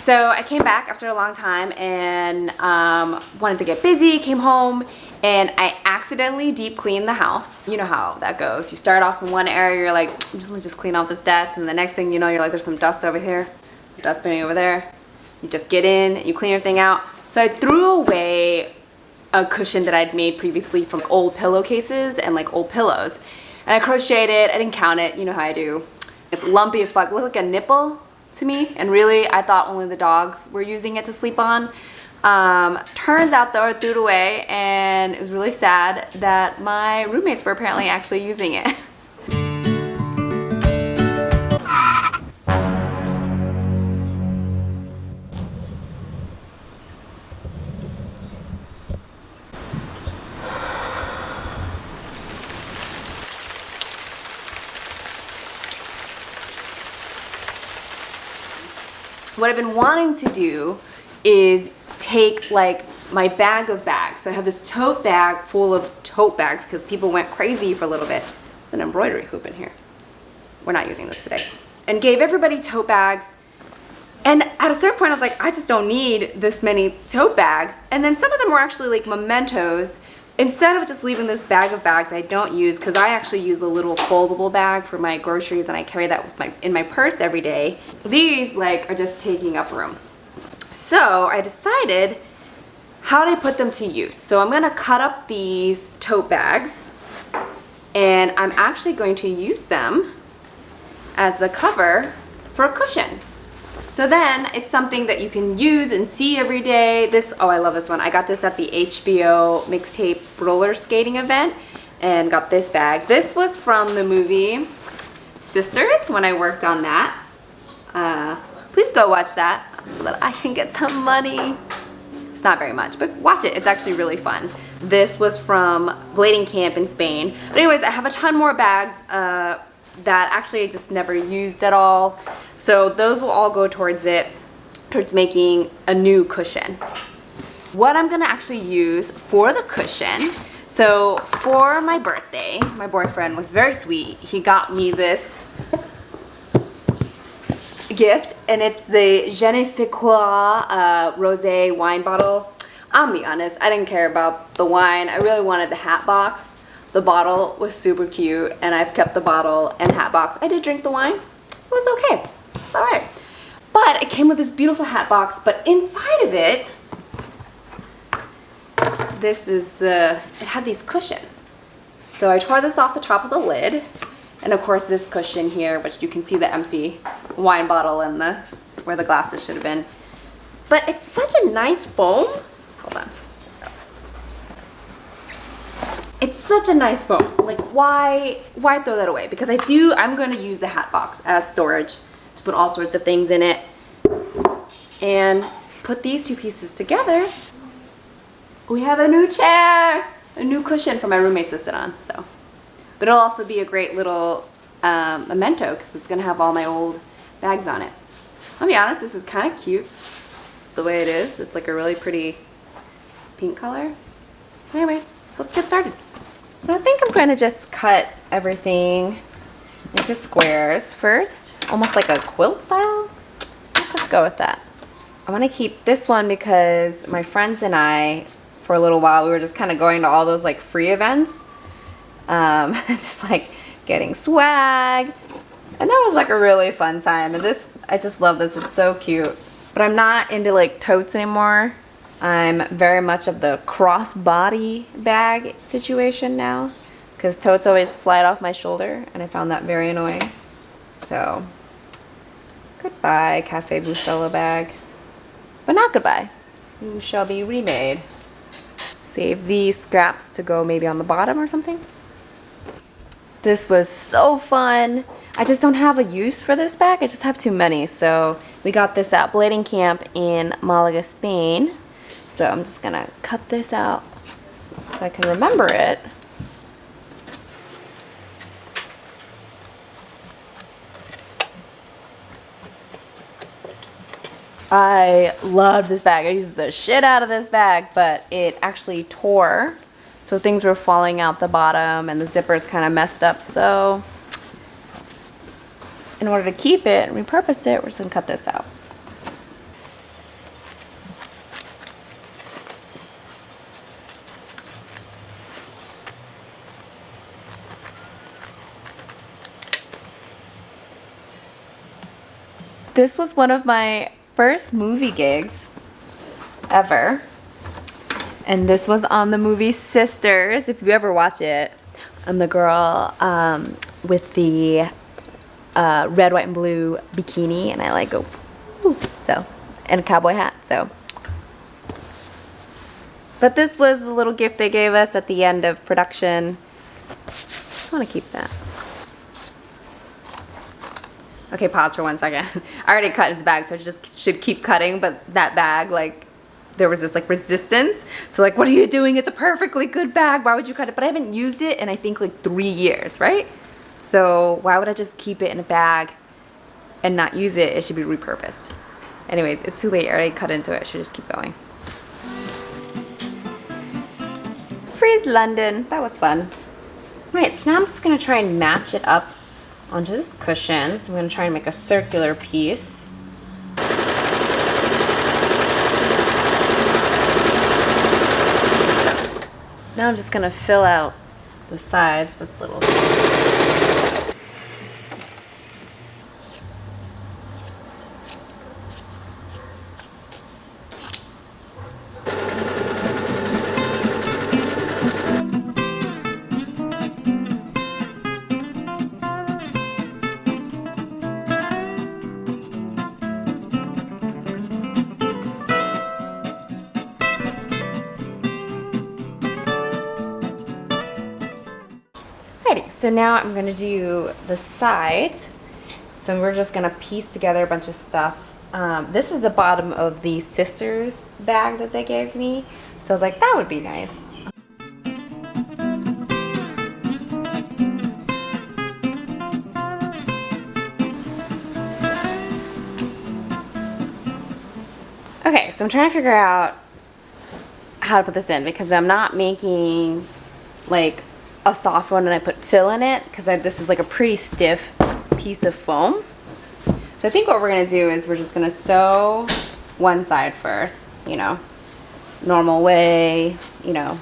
So I came back after a long time and wanted to get busy, came home, and I accidentally deep cleaned the house. You know how that goes. You start off in one area, you're like, I'm just gonna clean off this desk, and the next thing you know, you're like, there's some dust over here, dust bunny over there. You just get in, you clean everything out. So I threw away a cushion that I'd made previously from old pillowcases and like old pillows. And I crocheted it, I didn't count it, you know how I do. It's lumpy as fuck, it looked like a nipple to me, and really I thought only the dogs were using it to sleep on. Turns out though I threw it away, and it was really sad that my roommates were apparently actually using it. What I've been wanting to do is take like my bag of bags. So I have this tote bag full of tote bags because people went crazy for a little bit. There's an embroidery hoop in here. We're not using this today. And gave everybody tote bags. And at a certain point I was like, I just don't need this many tote bags. And then some of them were actually like mementos. Instead of just leaving this bag of bags I don't use, because I actually use a little foldable bag for my groceries and I carry that with in my purse every day. These like are just taking up room. So I decided, how do I put them to use? So I'm gonna cut up these tote bags and I'm actually going to use them as the cover for a cushion. So then it's something that you can use and see every day. This, oh, I love this one. I got this at the HBO mixtape roller skating event and got this bag. This was from the movie Sisters when I worked on that. Please go watch that so that I can get some money. It's not very much, but watch it. It's actually really fun. This was from blading camp in Spain. But anyways, I have a ton more bags that actually I just never used at all. So those will all go towards making a new cushion. What I'm gonna actually use for the cushion, so for my birthday, my boyfriend was very sweet. He got me this gift, and it's the Je ne sais quoi rosé wine bottle. I'll be honest, I didn't care about the wine. I really wanted the hat box. The bottle was super cute, and I've kept the bottle and hat box. I did drink the wine. It was okay. It's all right. But it came with this beautiful hat box, but inside of it, it had these cushions. So I tore this off the top of the lid, and of course this cushion here, which you can see the empty wine bottle and where the glasses should have been. But it's such a nice foam. Hold on. It's such a nice foam. Like, why throw that away? Because I'm going to use the hat box as storage to put all sorts of things in it. And put these two pieces together, we have a new chair, a new cushion for my roommates to sit on. So, but it'll also be a great little memento because it's going to have all my old bags on it. I'll be honest, this is kind of cute the way it is. It's like a really pretty pink color. Anyways, let's get started. So I think I'm going to just cut everything into squares first, almost like a quilt style. Let's just go with that. I want to keep this one because my friends and I, for a little while, we were just kind of going to all those like free events, just like getting swag, and that was like a really fun time. And this, I just love this. It's so cute. But I'm not into like totes anymore. I'm very much of the crossbody bag situation now because totes always slide off my shoulder, and I found that very annoying. So goodbye, Cafe Bustelo bag. But not goodbye. You shall be remade. Save these scraps to go maybe on the bottom or something. This was so fun. I just don't have a use for this bag. I just have too many. So we got this at blading camp in Malaga, Spain. So I'm just gonna cut this out so I can remember it. I love this bag. I used the shit out of this bag, but it actually tore. So things were falling out the bottom and the zipper's kind of messed up. So in order to keep it and repurpose it, we're just gonna cut this out. This was one of my first movie gigs ever. And this was on the movie Sisters, if you ever watch it. I'm the girl with the red, white, and blue bikini, and I like go, woo, so, and a cowboy hat, so. But this was a little gift they gave us at the end of production. Just want to keep that. Okay, pause for 1 second. I already cut his bag, so I just should keep cutting, but that bag, like, there was this like resistance. So like, what are you doing? It's a perfectly good bag. Why would you cut it? But I haven't used it in I think like 3 years, right? So why would I just keep it in a bag and not use it? It should be repurposed. Anyways, it's too late. I already cut into it. I should just keep going. Freeze London. That was fun. Alright, so now I'm just going to try and match it up onto this cushion. So I'm going to try and make a circular piece. Now I'm just going to fill out the sides with little... Alrighty, so now I'm gonna do the sides. So we're just gonna piece together a bunch of stuff. This is the bottom of the Sisters bag that they gave me. So I was like, that would be nice. Okay, so I'm trying to figure out how to put this in because I'm not making like a soft one and I put fill in it because this is like a pretty stiff piece of foam. So I think what we're going to do is we're just going to sew one side first, you know, normal way, you know,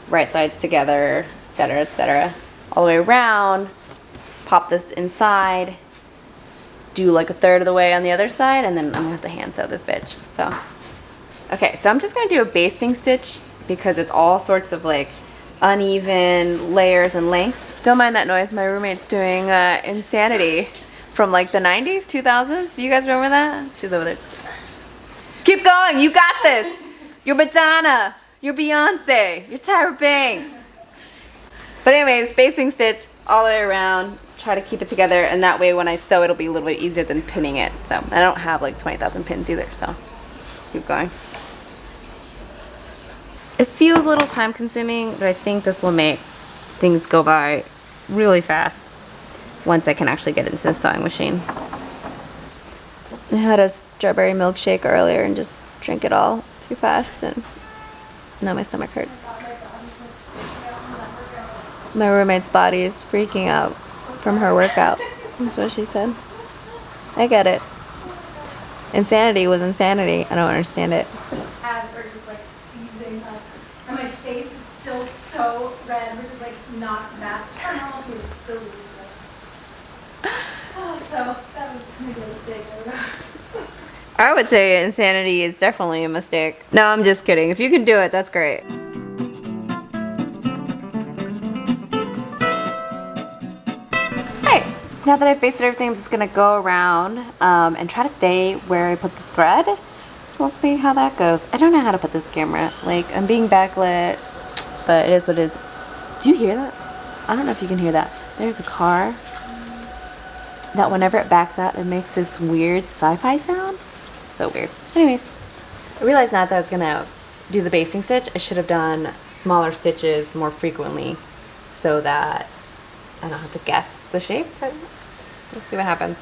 right sides together, etc., all the way around, pop this inside, do like a third of the way on the other side, and then I'm going to have to hand sew this bitch. So, okay, so I'm just going to do a basting stitch because it's all sorts of like uneven layers and lengths. Don't mind that noise. My roommate's doing Insanity from like the 90s, 2000s. Do you guys remember that? She's over there. Just... Keep going. You got this. You're Madonna. You're Beyonce. You're Tyra Banks. But anyways, basting stitch all the way around. Try to keep it together, and that way when I sew it'll be a little bit easier than pinning it. So I don't have like 20,000 pins either, so keep going. It feels a little time consuming, but I think this will make things go by really fast once I can actually get into the sewing machine. I had a strawberry milkshake earlier and just drank it all too fast, and now my stomach hurts. My roommate's body is freaking out from her workout. That's what she said. I get it. Insanity was insanity. I don't understand it. Abs are just like seizing up. And my face is still so red, which is like not that. It's not normal for me to still lose weight. Oh, so that was maybe a mistake. I would say insanity is definitely a mistake. No, I'm just kidding. If you can do it, that's great. Hey, now that I've basted everything, I'm just gonna go around and try to stay where I put the thread. So we'll see how that goes. I don't know how to put this camera. Like, I'm being backlit, but it is what it is. Do you hear that? I don't know if you can hear that. There's a car that whenever it backs out, it makes this weird sci-fi sound. So weird. Anyways, I realized now that I was gonna do the basting stitch, I should have done smaller stitches more frequently so that I don't have to guess the shape. But let's see what happens.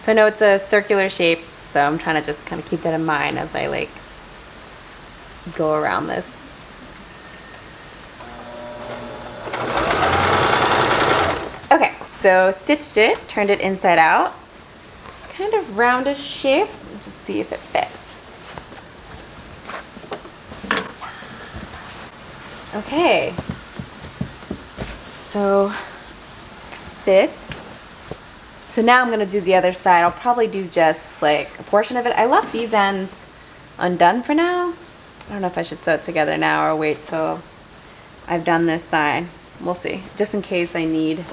So I know it's a circular shape, so I'm trying to just kind of keep that in mind as I like go around this. Okay, so stitched it, turned it inside out. Kind of roundish shape. Let's just see if it fits. Okay. So fits. So now I'm gonna do the other side. I'll probably do just like a portion of it. I left these ends undone for now. I don't know if I should sew it together now or wait till I've done this side. We'll see. Just in case I need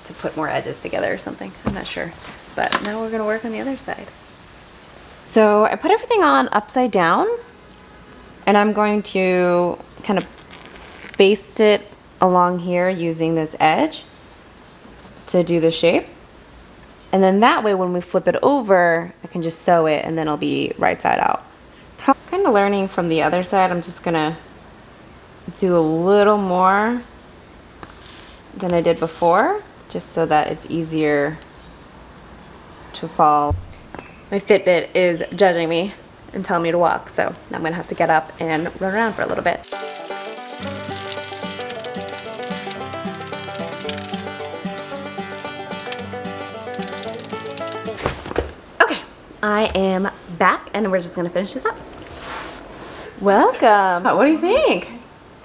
to put more edges together or something. I'm not sure. But now we're gonna work on the other side. So I put everything on upside down, and I'm going to kind of baste it along here using this edge to do the shape. And then that way when we flip it over, I can just sew it and then it'll be right side out. Kind of learning from the other side, I'm just gonna do a little more than I did before, just so that it's easier to follow. My Fitbit is judging me and telling me to walk, so I'm gonna have to get up and run around for a little bit. Okay, I am back and we're just gonna finish this up. Welcome. What do you think?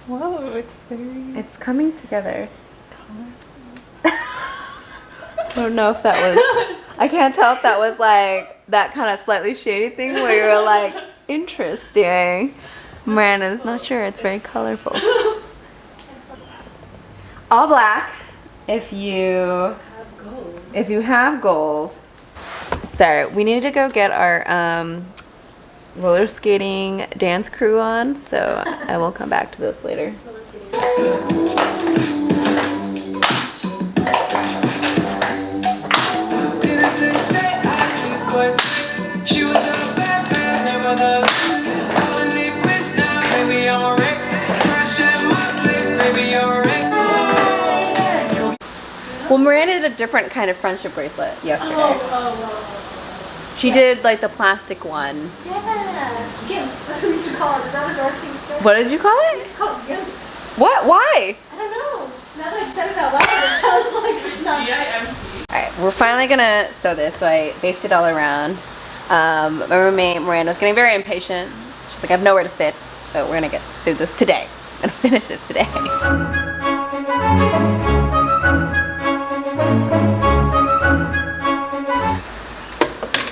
Whoa, it's very It's coming together. I don't know if that was, I can't tell if that was like that kind of slightly shady thing where you were like, interesting. Miranda's not sure, it's very colorful. All black if you have gold. Sorry, we need to go get our roller skating dance crew on, so I will come back to this later. Well, Miranda did a different kind of friendship bracelet yesterday. She did like the plastic one. Yeah. Gimp. That's what we used to call it. Is that a dark thing to say? What did you call We it? used to call it Gimp. What? Why? I don't know. Now that I said it out loud, it sounds like it's not. Alright, we're finally gonna sew this, so I basted it all around. My roommate Miranda was getting very impatient. She's like, I have nowhere to sit, so we're gonna get through this today. I'm gonna finish this today.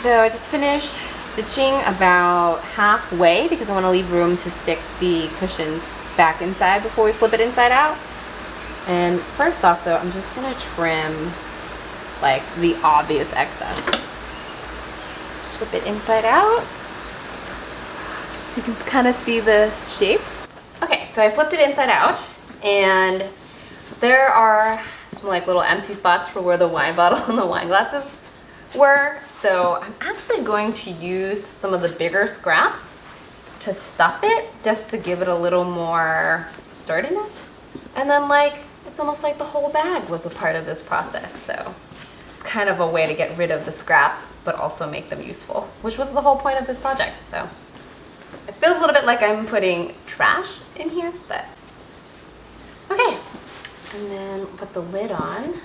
So I just finished stitching about halfway because I want to leave room to stick the cushions back inside before we flip it inside out. And first off though, I'm just gonna trim like the obvious excess. Flip it inside out so you can kind of see the shape. Okay, so I flipped it inside out and there are some like little empty spots for where the wine bottle and the wine glasses were. So I'm actually going to use some of the bigger scraps to stuff it just to give it a little more sturdiness. And then like, it's almost like the whole bag was a part of this process. So it's kind of a way to get rid of the scraps, but also make them useful, which was the whole point of this project. So it feels a little bit like I'm putting trash in here, but okay. And then put the lid on.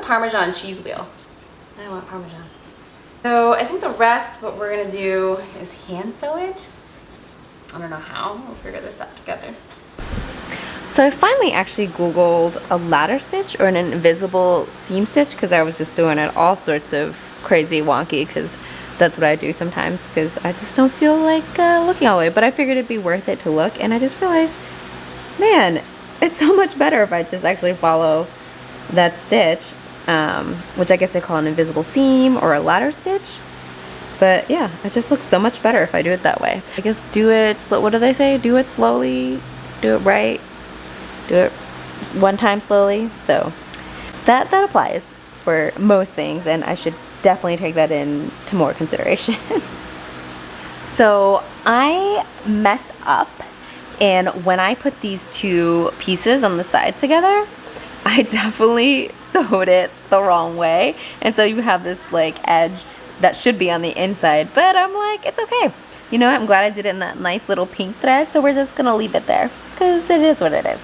Parmesan cheese wheel. I want Parmesan. So I think the rest, what we're gonna do is hand sew it. I don't know how, we'll figure this out together. So I finally actually Googled a ladder stitch or an invisible seam stitch because I was just doing it all sorts of crazy wonky because that's what I do sometimes because I just don't feel like looking all the way. But I figured it'd be worth it to look, and I just realized, man, it's so much better if I just actually follow that stitch. Which I guess they call an invisible seam or a ladder stitch. But yeah, it just looks so much better if I do it that way. I guess do it, what do they say? Do it slowly, do it right, do it one time slowly. So that applies for most things, and I should definitely take that into more consideration. So I messed up, and when I put these two pieces on the side together, I definitely sewed it the wrong way, and so you have this like edge that should be on the inside, but I'm like, it's okay. You know, I'm glad I did it in that nice little pink thread, so we're just gonna leave it there because it is what it is.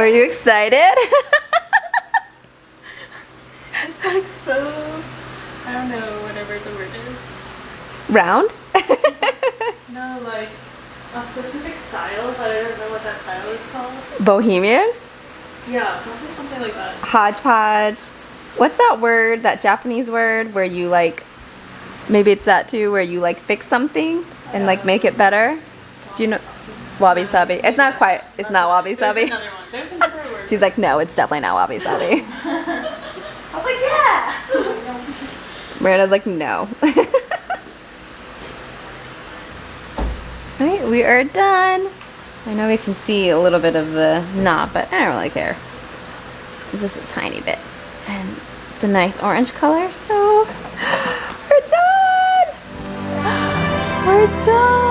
Are you excited? It's like so, I don't know, whatever the word is. Round? No, like a specific style, but I don't know what that style is called. Bohemian? Yeah, probably something like that. Hodgepodge. What's that word, that Japanese word where you like, maybe it's that too, where you like fix something and like make it better? Do you know? Wabi sabi. It's not quite, it's not wabi sabi. There's another one. There's another word. She's like, no, it's definitely not wabi sabi. I was like, yeah! Miranda's like, no. Alright, we are done. I know we can see a little bit of the knot, but I don't really care. It's just a tiny bit. And it's a nice orange color, so we're done! We're done!